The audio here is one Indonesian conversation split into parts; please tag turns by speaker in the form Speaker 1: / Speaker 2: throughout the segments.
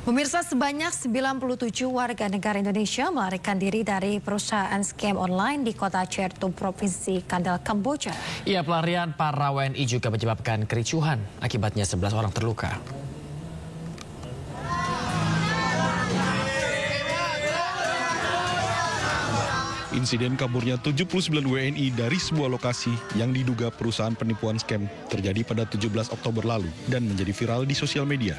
Speaker 1: Pemirsa, sebanyak 97 warga negara Indonesia melarikan diri dari perusahaan scam online di kota Chertou, Provinsi Kandal, Kamboja.
Speaker 2: Iya, pelarian para WNI juga menyebabkan kericuhan. Akibatnya 11 orang terluka.
Speaker 3: Insiden kaburnya 79 WNI dari sebuah lokasi yang diduga perusahaan penipuan scam terjadi pada 17 Oktober lalu dan menjadi viral di sosial media.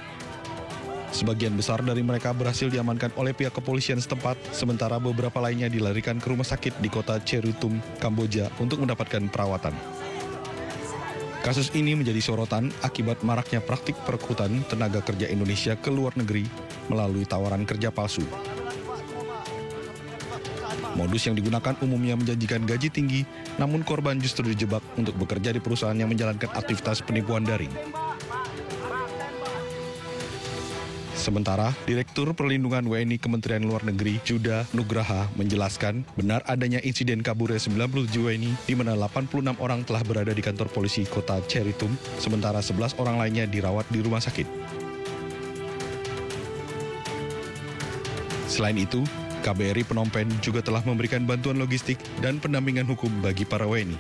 Speaker 3: Sebagian besar dari mereka berhasil diamankan oleh pihak kepolisian setempat, sementara beberapa lainnya dilarikan ke rumah sakit di kota Chertou, Kamboja untuk mendapatkan perawatan. Kasus ini menjadi sorotan akibat maraknya praktik perekrutan tenaga kerja Indonesia ke luar negeri melalui tawaran kerja palsu. Modus yang digunakan umumnya menjanjikan gaji tinggi, namun korban justru dijebak untuk bekerja di perusahaan yang menjalankan aktivitas penipuan daring. Sementara, Direktur Perlindungan WNI Kementerian Luar Negeri, Juda Nugraha, menjelaskan benar adanya insiden kaburnya 97 WNI, di mana 86 orang telah berada di kantor polisi kota Chertou, sementara 11 orang lainnya dirawat di rumah sakit. Selain itu, KBRI Phnom Penh juga telah memberikan bantuan logistik dan pendampingan hukum bagi para WNI.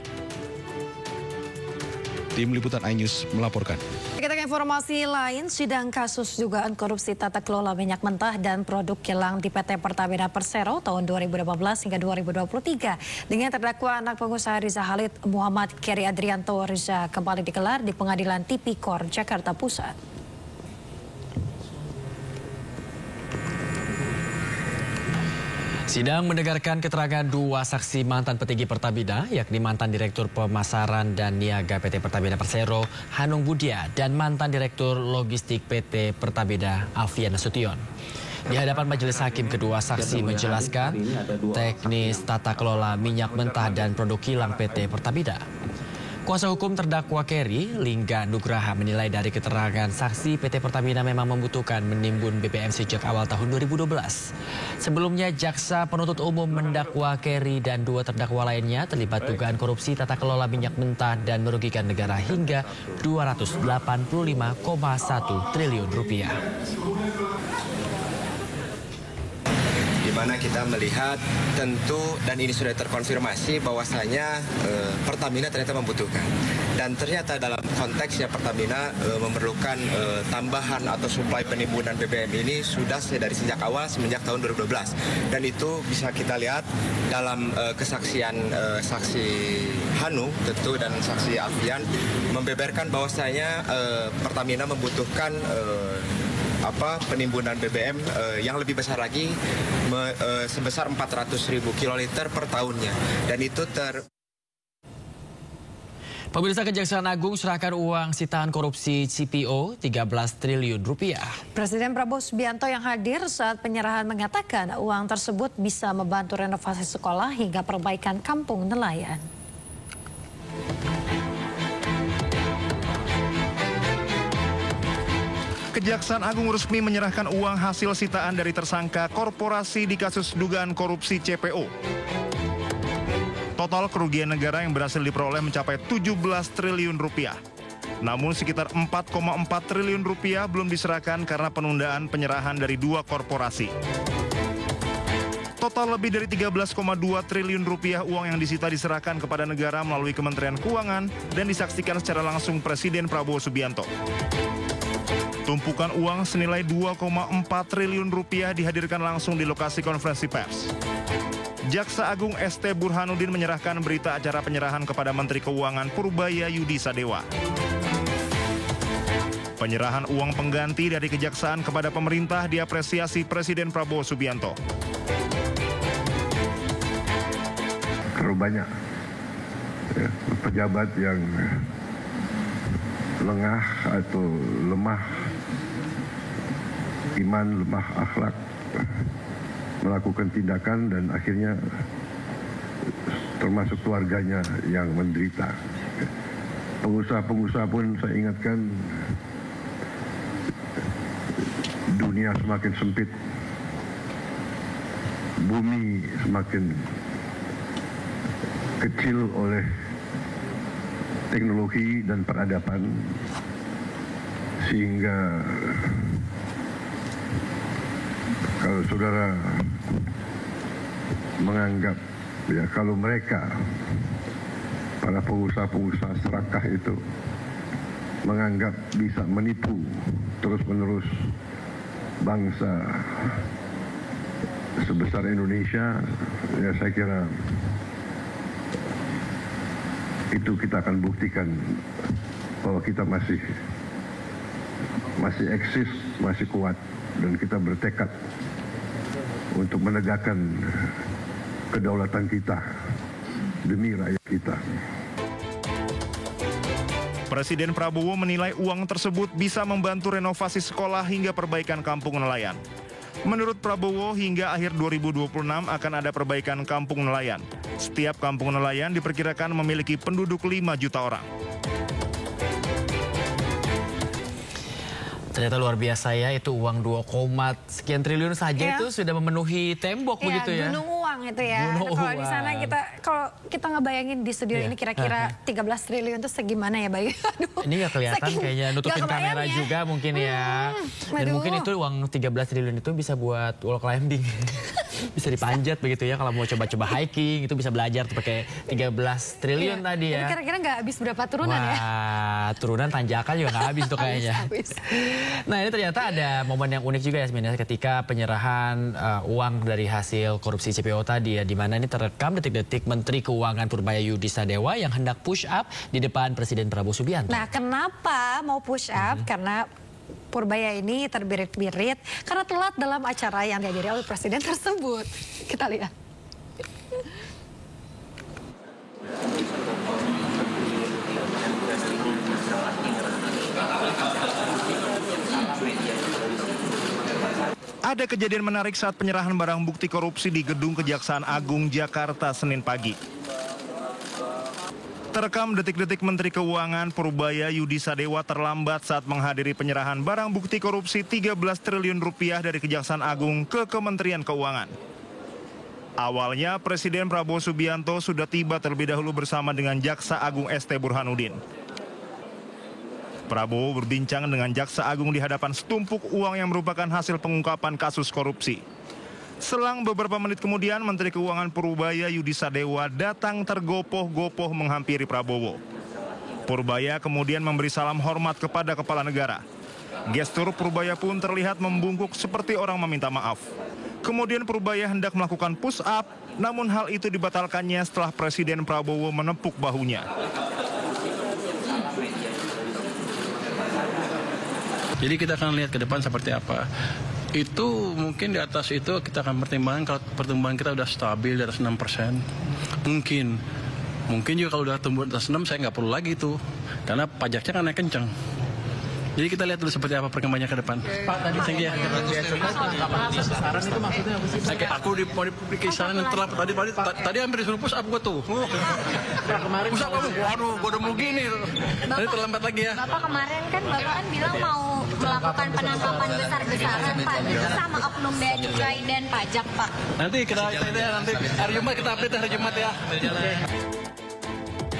Speaker 3: Tim Liputan iNews melaporkan.
Speaker 1: Kita ke informasi lain, sidang kasus dugaan korupsi tata kelola minyak mentah dan produk kilang di PT Pertamina Persero tahun 2015 hingga 2023 dengan terdakwa anak pengusaha Riza Khalid Muhammad Keri Adrianto Riza kembali digelar di Pengadilan Tipikor Jakarta Pusat.
Speaker 2: Sidang mendengarkan keterangan dua saksi mantan petinggi Pertamina, yakni mantan Direktur Pemasaran dan Niaga PT Pertamina Persero, Hanung Budia, dan mantan Direktur Logistik PT Pertamina, Alfian Nasution. Di hadapan majelis hakim, kedua saksi menjelaskan teknis tata kelola minyak mentah dan produk kilang PT Pertamina. Kuasa hukum terdakwa Keri, Lingga Nugraha, menilai dari keterangan saksi PT Pertamina memang membutuhkan menimbun BBM sejak awal tahun 2012. Sebelumnya, jaksa penuntut umum mendakwa Keri dan dua terdakwa lainnya terlibat dugaan korupsi tata kelola minyak mentah dan merugikan negara hingga 285,1 triliun rupiah.
Speaker 4: Di mana kita melihat tentu dan ini sudah terkonfirmasi bahwasanya Pertamina ternyata membutuhkan, dan ternyata dalam konteksnya Pertamina memerlukan tambahan atau suplai penimbunan BBM ini sudah dari sejak awal semenjak tahun 2012, dan itu bisa kita lihat dalam kesaksian saksi Hanu tentu dan saksi Alfian membeberkan bahwasanya Pertamina membutuhkan penimbunan BBM yang lebih besar lagi sebesar 400.000 kiloliter per tahunnya, dan itu
Speaker 2: Pemirsa, Kejaksaan Agung serahkan uang sitaan korupsi CPO 13 triliun rupiah.
Speaker 1: Presiden Prabowo Subianto yang hadir saat penyerahan mengatakan uang tersebut bisa membantu renovasi sekolah hingga perbaikan kampung nelayan.
Speaker 5: Kejaksaan Agung resmi menyerahkan uang hasil sitaan dari tersangka korporasi di kasus dugaan korupsi CPO. Total kerugian negara yang berhasil diperoleh mencapai 17 triliun rupiah. Namun sekitar 4,4 triliun rupiah belum diserahkan karena penundaan penyerahan dari dua korporasi. Total lebih dari 13,2 triliun rupiah uang yang disita diserahkan kepada negara melalui Kementerian Keuangan dan disaksikan secara langsung Presiden Prabowo Subianto. Tumpukan uang senilai 2,4 triliun rupiah dihadirkan langsung di lokasi konferensi pers. Jaksa Agung ST Burhanuddin menyerahkan berita acara penyerahan kepada Menteri Keuangan Purbaya Yudi Sadewa. Penyerahan uang pengganti dari Kejaksaan kepada pemerintah diapresiasi Presiden Prabowo Subianto.
Speaker 6: Terlalu banyak pejabat yang lengah atau lemah iman, lemah akhlak, melakukan tindakan dan akhirnya termasuk keluarganya yang menderita. Pengusaha-pengusaha pun saya ingatkan, dunia semakin sempit, bumi semakin kecil oleh teknologi dan peradaban, sehingga kalau saudara menganggap ya kalau mereka para pengusaha-pengusaha serakah itu menganggap bisa menipu terus-menerus bangsa sebesar Indonesia, ya saya kira itu kita akan buktikan bahwa kita masih eksis, masih kuat, dan kita bertekad untuk menegakkan kedaulatan kita demi rakyat kita.
Speaker 5: Presiden Prabowo menilai uang tersebut bisa membantu renovasi sekolah hingga perbaikan kampung nelayan. Menurut Prabowo, hingga akhir 2026 akan ada perbaikan kampung nelayan. Setiap kampung nelayan diperkirakan memiliki penduduk 5 juta orang.
Speaker 2: Ternyata luar biasa ya, itu uang 2, sekian triliun saja itu sudah memenuhi tembok begitu ya.
Speaker 1: Gunung uang itu ya.
Speaker 2: Gunung
Speaker 1: Kalau di
Speaker 2: uang.
Speaker 1: sana kalau kita ngebayangin di studio ini kira-kira 13 triliun itu segimana ya Bayu? Aduh,
Speaker 2: ini nggak kelihatan kayaknya, nutupin kamera
Speaker 1: ya.
Speaker 2: juga mungkin ya. Dan mungkin itu uang 13 triliun itu bisa buat wall climbing. Bisa dipanjat begitu ya, kalau mau coba-coba hiking itu bisa belajar tuh pakai 13 triliun tadi ya.
Speaker 1: Kira-kira nggak habis berapa turunan ya?
Speaker 2: Wah, turunan tanjakan juga nggak habis tuh kayaknya.
Speaker 1: Habis.
Speaker 2: Nah, ini ternyata ada momen yang unik juga ya sebenarnya ketika penyerahan uang dari hasil korupsi CPO tadi ya, di mana ini terekam detik-detik Menteri Keuangan Purbaya Yudisadewa yang hendak push up di depan Presiden Prabowo Subianto.
Speaker 1: Nah, kenapa mau push up? Karena Purbaya ini terbirit-birit karena telat dalam acara yang dihadiri oleh Presiden tersebut. Kita lihat.
Speaker 5: Ada kejadian menarik saat penyerahan barang bukti korupsi di Gedung Kejaksaan Agung Jakarta Senin pagi. Terekam detik-detik Menteri Keuangan Purbaya Yudisadewa terlambat saat menghadiri penyerahan barang bukti korupsi 13 triliun rupiah dari Kejaksaan Agung ke Kementerian Keuangan. Awalnya Presiden Prabowo Subianto sudah tiba terlebih dahulu bersama dengan Jaksa Agung ST Burhanuddin. Prabowo berbincang dengan Jaksa Agung di hadapan setumpuk uang yang merupakan hasil pengungkapan kasus korupsi. Selang beberapa menit kemudian, Menteri Keuangan Purbaya Yudisadewa datang tergopoh-gopoh menghampiri Prabowo. Purbaya kemudian memberi salam hormat kepada kepala negara. Gestur Purbaya pun terlihat membungkuk seperti orang meminta maaf. Kemudian Purbaya hendak melakukan push up, namun hal itu dibatalkannya setelah Presiden Prabowo menepuk bahunya.
Speaker 7: Jadi kita akan lihat ke depan seperti apa. Itu mungkin di atas itu kita akan pertimbangkan kalau pertumbuhan kita udah stabil di atas 6%. Mungkin juga kalau udah tumbuh di atas 6 saya nggak perlu lagi itu. Karena pajaknya kan naik kencang. Jadi kita lihat dulu seperti apa perkembangannya ke depan. Pak, tadi saya saran itu maksudnya apa sih? Aku di kisaran yang terlambat tadi hampir disuruh push up gue tuh. Kemarin push up aku, waduh, gue udah mau gini. Tadi terlambat lagi ya.
Speaker 8: Bapak kemarin kan Bapak kan bilang mau melakukan penangkapan besar-besaran Pak sama oknum bea cukai dan pajak Pak.
Speaker 7: Nanti hari Jumat kita update hari Jumat ya.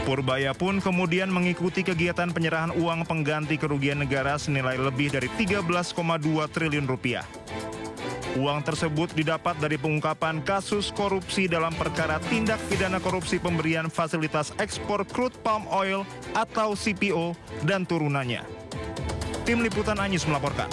Speaker 5: Purbaya pun kemudian mengikuti kegiatan penyerahan uang pengganti kerugian negara senilai lebih dari 13,2 triliun rupiah. Uang tersebut didapat dari pengungkapan kasus korupsi dalam perkara tindak pidana korupsi pemberian fasilitas ekspor crude palm oil atau CPO dan turunannya. Tim Liputan Anyus melaporkan.